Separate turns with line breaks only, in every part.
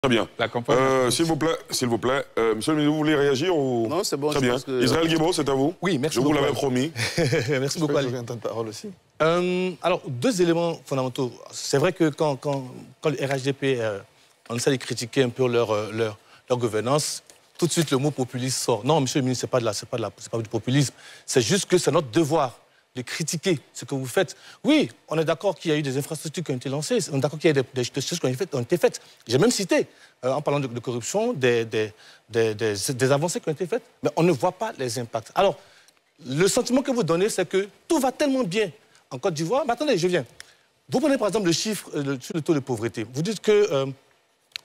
Très bien. S'il vous plaît, monsieur le ministre, vous voulez réagir ou...
Non, c'est bon.
Très bien. Que... Israël Guébo, c'est à vous.
Oui, merci beaucoup.
Je vous l'avais promis.
Merci beaucoup, Ali.
Je viens de parole aussi.
Alors, deux éléments fondamentaux. C'est vrai que quand le RHDP, on essaie de critiquer un peu leur gouvernance, tout de suite le mot populiste sort. Non, monsieur le ministre, c'est pas du populisme. C'est juste que c'est notre devoir de critiquer ce que vous faites. Oui, on est d'accord qu'il y a eu des infrastructures qui ont été lancées, on est d'accord qu'il y a des choses qui ont été faites. J'ai même cité, en parlant de corruption, des avancées qui ont été faites, mais on ne voit pas les impacts. Alors, le sentiment que vous donnez, c'est que tout va tellement bien en Côte d'Ivoire. Mais attendez, je viens. Vous prenez par exemple le chiffre sur le taux de pauvreté. Vous dites que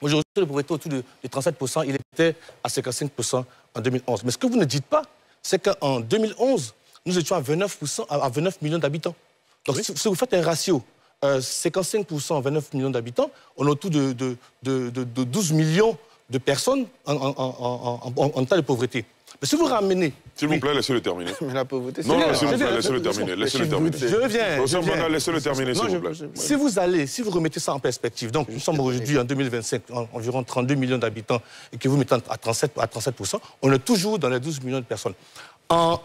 aujourd'hui, le taux de pauvreté autour de 37%, il était à 55% en 2011. Mais ce que vous ne dites pas, c'est qu'en 2011, nous étions à 29 millions d'habitants. Donc, oui. Si vous faites un ratio, 55%, 29 millions d'habitants, on est autour de 12 millions de personnes en tas de pauvreté. Mais si vous ramenez...
S'il vous plaît, laissez-le terminer.
Mais la pauvreté, c'est...
Non, s'il vous plaît, laissez-le terminer. Laissez-le terminer.
Je viens.
Laissez-le terminer, s'il vous plaît.
Si vous remettez ça en perspective, donc nous sommes aujourd'hui en 2025, environ 32 millions d'habitants, et que vous mettez à 37%, on est toujours dans les 12 millions de personnes.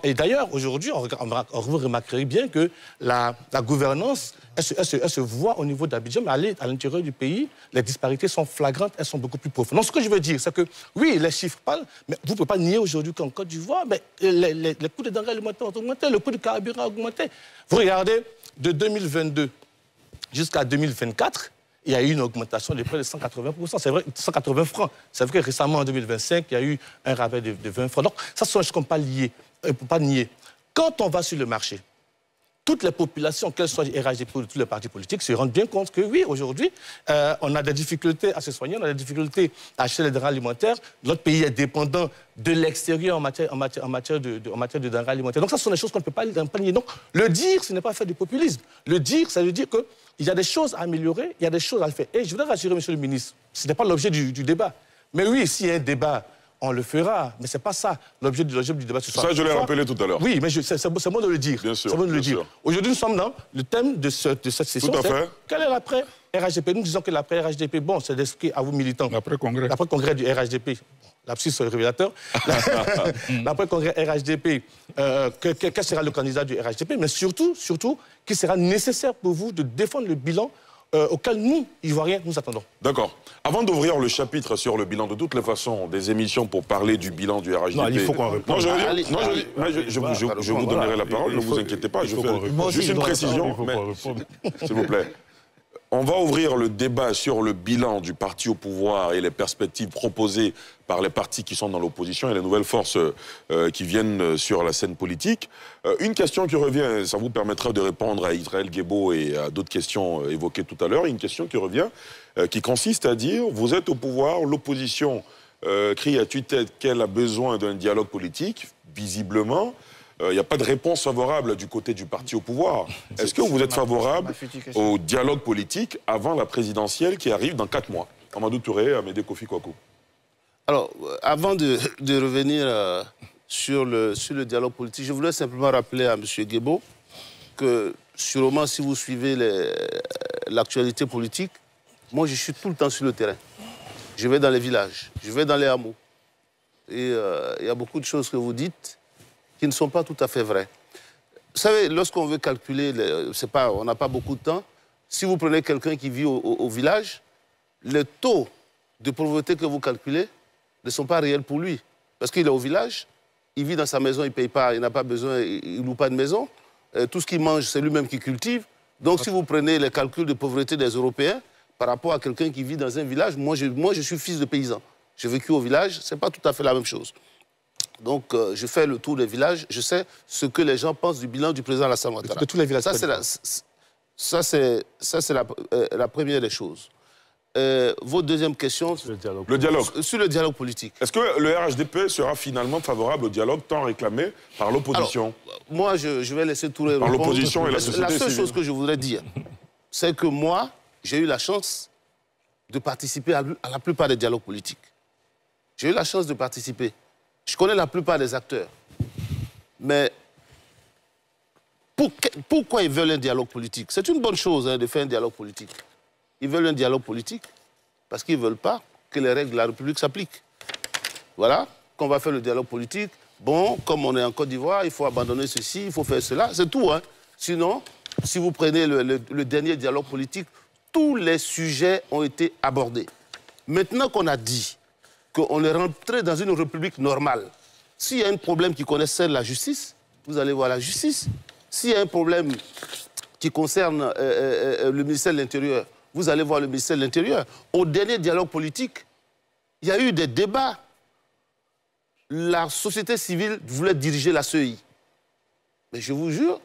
Et d'ailleurs, aujourd'hui, vous remarquerez bien que la gouvernance, elle se voit au niveau d'Abidjan, mais à l'intérieur du pays, les disparités sont flagrantes, elles sont beaucoup plus profondes. Donc, ce que je veux dire, c'est que, oui, les chiffres parlent, mais vous ne pouvez pas nier aujourd'hui qu'en Côte d'Ivoire, les coûts des denrées alimentaires ont augmenté, le coût du carburant a augmenté. Vous regardez, de 2022 jusqu'à 2024, il y a eu une augmentation de près de 180%. C'est vrai, 180 francs. C'est vrai que récemment, en 2025, il y a eu un rabais de 20 francs. Donc, ça, ce sont des choses qu'on ne peut pas nier. Quand on va sur le marché, toutes les populations, qu'elles soient RHDP ou tous les partis politiques, se rendent bien compte que oui, aujourd'hui, on a des difficultés à se soigner, on a des difficultés à acheter les denrées alimentaires. Notre pays est dépendant de l'extérieur en matière de denrées alimentaires. Donc ça, ce sont des choses qu'on ne peut pas nier. Donc le dire, ce n'est pas faire du populisme. Le dire, ça veut dire qu'il y a des choses à améliorer, il y a des choses à le faire. Et je voudrais rassurer monsieur le ministre, ce n'est pas l'objet du débat. Mais oui, s'il y a un débat, on le fera, mais ce n'est pas ça l'objet du débat ce soir.
Ça, je l'ai rappelé tout à l'heure.
Oui, mais c'est bon de le dire.
Bien sûr.
C'est bon de le dire. Aujourd'hui, nous sommes dans le thème de cette session.
Tout à fait.
Quel est l'après-RHDP? Nous disons que l'après-RHDP, bon, c'est d'esprit à vous militants.
L'après-congrès.
L'après-congrès du RHDP. Lapsus révélateur. L'après-congrès RHDP, quel sera le candidat du RHDP? Mais surtout, qu'il sera nécessaire pour vous de défendre le bilan auquel nous, Ivoiriens, nous attendons. D'accord.
Avant d'ouvrir le chapitre sur le bilan, de toutes les façons, des émissions pour parler du bilan du RHDP...
Non, il faut qu'on réponde.
Je vous donnerai la parole, ne vous inquiétez pas. Je fais juste une précision, s'il vous plaît. On va ouvrir le débat sur le bilan du parti au pouvoir et les perspectives proposées par les partis qui sont dans l'opposition et les nouvelles forces qui viennent sur la scène politique. Une question qui revient, ça vous permettra de répondre à Israël Guébo et à d'autres questions évoquées tout à l'heure. Une question qui revient, qui consiste à dire, vous êtes au pouvoir, l'opposition crie à tue-tête qu'elle a besoin d'un dialogue politique, visiblement. Il n'y a pas de réponse favorable du côté du parti au pouvoir. Est-ce que vous êtes favorable au dialogue politique avant la présidentielle qui arrive dans 4 mois? Amadou Touré, Amédée Kofi Kwaku.
Alors, avant de revenir sur le dialogue politique, je voulais simplement rappeler à M. Guébo que, sûrement, si vous suivez l'actualité politique, moi, je suis tout le temps sur le terrain. Je vais dans les villages, je vais dans les hameaux. Et il y a beaucoup de choses que vous dites qui ne sont pas tout à fait vraies. Vous savez, lorsqu'on veut calculer, on n'a pas beaucoup de temps, si vous prenez quelqu'un qui vit au village, les taux de pauvreté que vous calculez ne sont pas réels pour lui. Parce qu'il est au village, il vit dans sa maison, il ne paye pas, il n'a pas besoin, il ne loue pas de maison. Tout ce qu'il mange, c'est lui-même qui cultive. Donc si vous prenez les calculs de pauvreté des Européens, par rapport à quelqu'un qui vit dans un village, moi je suis fils de paysan. J'ai vécu au village, ce n'est pas tout à fait la même chose. Donc, je fais le tour des villages, je sais ce que les gens pensent du bilan du président Alassane Ouattara.
De tous les villages.
Ça, c'est la première des choses. Votre deuxième question...
Sur le dialogue.
Sur le dialogue politique.
Est-ce que le RHDP sera finalement favorable au dialogue tant réclamé par l'opposition?
Moi, je vais laisser tout répondre.
Par l'opposition et la société civile.
La seule chose que je voudrais dire, c'est que moi, j'ai eu la chance de participer à la plupart des dialogues politiques. J'ai eu la chance de participer. Je connais la plupart des acteurs. Mais pourquoi ils veulent un dialogue politique? C'est une bonne chose de faire un dialogue politique. Ils veulent un dialogue politique parce qu'ils ne veulent pas que les règles de la République s'appliquent. Voilà, qu'on va faire le dialogue politique. Bon, comme on est en Côte d'Ivoire, il faut abandonner ceci, il faut faire cela, c'est tout. Hein. Sinon, si vous prenez le dernier dialogue politique, tous les sujets ont été abordés. Maintenant qu'on a dit qu'on est rentré dans une république normale, s'il y a un problème qui concerne la justice, vous allez voir la justice. S'il y a un problème qui concerne le ministère de l'Intérieur, vous allez voir le ministère de l'Intérieur. Au dernier dialogue politique, il y a eu des débats. La société civile voulait diriger la CEI. Mais je vous jure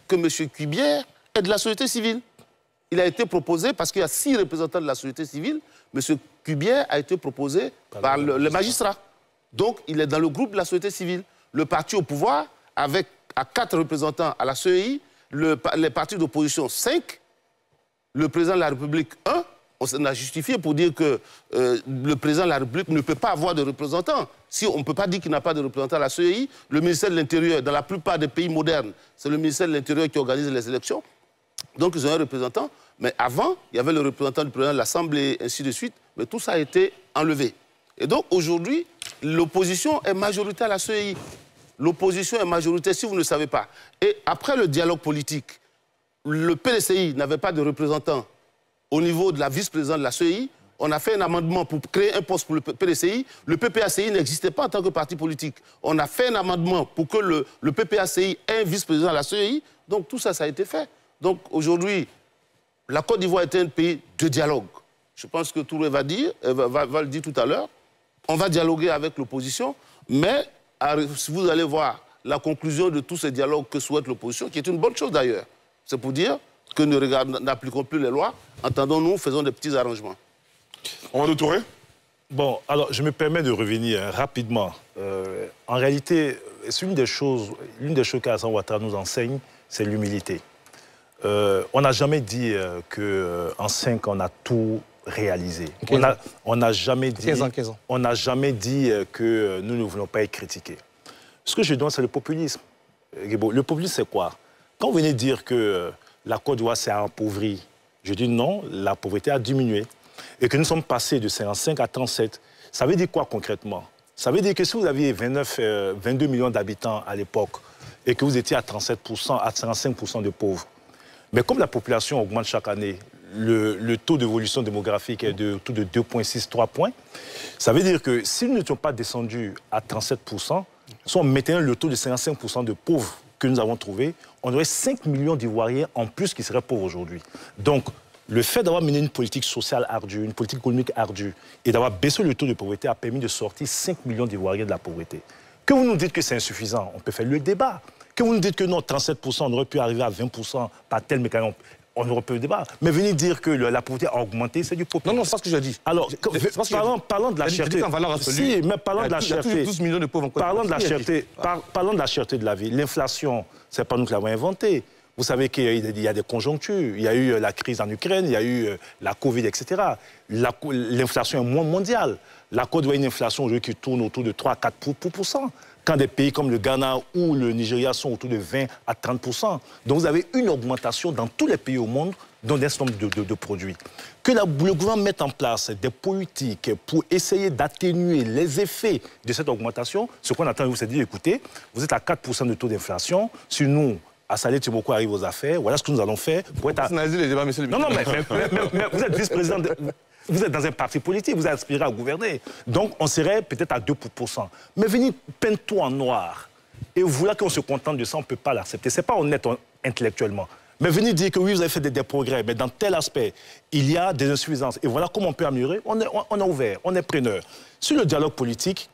que M. Cubière est de la société civile. Il a été proposé, parce qu'il y a 6 représentants de la société civile, M. Cubière a été proposé par le magistrat. Donc, il est dans le groupe de la société civile. Le parti au pouvoir, avec à 4 représentants à la CEI, les partis d'opposition 5, le président de la République 1, on a justifié pour dire que le président de la République ne peut pas avoir de représentants. Si on ne peut pas dire qu'il n'a pas de représentant à la CEI, le ministère de l'Intérieur, dans la plupart des pays modernes, c'est le ministère de l'Intérieur qui organise les élections. Donc ils ont un représentant. Mais avant, il y avait le représentant du président de l'Assemblée, ainsi de suite. Mais tout ça a été enlevé. Et donc aujourd'hui, l'opposition est majoritaire à la CEI. L'opposition est majoritaire, si vous ne le savez pas. Et après le dialogue politique, le PDCI n'avait pas de représentant au niveau de la vice-présidente de la CEI. On a fait un amendement pour créer un poste pour le PDCI. Le PPACI n'existait pas en tant que parti politique. On a fait un amendement pour que le PPACI ait un vice-président de la CEI. Donc tout ça, ça a été fait. Donc aujourd'hui, la Côte d'Ivoire est un pays de dialogue. Je pense que Touré va le dire tout à l'heure. On va dialoguer avec l'opposition, mais vous allez voir la conclusion de tous ces dialogues que souhaite l'opposition, qui est une bonne chose d'ailleurs. C'est pour dire que nous n'appliquons plus les lois. Entendons-nous, faisons des petits arrangements.
On va nous Touré.
Bon, alors je me permets de revenir rapidement. En réalité, l'une des choses qu'Alassane Ouattara nous enseigne, c'est l'humilité. On n'a jamais dit qu'en 5 ans, on a tout réalisé. On n'a jamais dit,
15 ans.
On n'a jamais dit que nous ne voulons pas être critiqués. Ce que je donne, c'est le populisme. Le populisme, c'est quoi? Quand vous venez dire que la Côte d'Ivoire s'est appauvrie, je dis non, la pauvreté a diminué. Et que nous sommes passés de 55 à 37. Ça veut dire quoi concrètement? Ça veut dire que si vous aviez 22 millions d'habitants à l'époque et que vous étiez à 37%, à 55% de pauvres, mais comme la population augmente chaque année, le taux d'évolution démographique est de 2,6-3 points, ça veut dire que si nous n'étions pas descendus à 37%, si on mettait le taux de 55% de pauvres que nous avons trouvé, on aurait 5 millions d'Ivoiriens en plus qui seraient pauvres aujourd'hui. Donc, le fait d'avoir mené une politique sociale ardue, une politique économique ardue, et d'avoir baissé le taux de pauvreté a permis de sortir 5 millions d'Ivoiriens de la pauvreté. Que vous nous dites que c'est insuffisant, on peut faire le débat. Que vous nous dites que non, 37%, on aurait pu arriver à 20% par tel mécanisme, on aurait pu le débat. Mais venir dire que la pauvreté a augmenté, c'est du populisme.
Non, c'est pas ce que j'ai dit.
Alors, parlons de la cherté. Si, mais parlons de la cherté.
12 millions de pauvres en Côte d'Ivoire.
Parlons de la cherté de la vie. L'inflation, c'est pas nous qui l'avons inventée. Vous savez qu'il y a des conjonctures. Il y a eu la crise en Ukraine, il y a eu la Covid, etc. L'inflation est moins mondiale. La Côte d'Ivoire a une inflation aujourd'hui qui tourne autour de 3 à 4%. Quand des pays comme le Ghana ou le Nigeria sont autour de 20 à 30%. Donc vous avez une augmentation dans tous les pays au monde dans un certain nombre de produits. Que le gouvernement mette en place des politiques pour essayer d'atténuer les effets de cette augmentation, ce qu'on attend, c'est de dire, écoutez, vous êtes à 4% de taux d'inflation, si nous, à Salé Tiboko arrive aux affaires, voilà ce que nous allons faire pour être à...
les débats, monsieur le ministre.
Non, mais vous êtes vice-président, vous êtes dans un parti politique, vous aspirez à gouverner. Donc on serait peut-être à 2%. Mais venir peindre tout en noir, et voilà qu'on se contente de ça, on ne peut pas l'accepter. Ce n'est pas honnête intellectuellement. Mais venir dire que oui, vous avez fait des progrès, mais dans tel aspect, il y a des insuffisances. Et voilà comment on peut améliorer. On est ouvert, on est preneur. Sur le dialogue politique,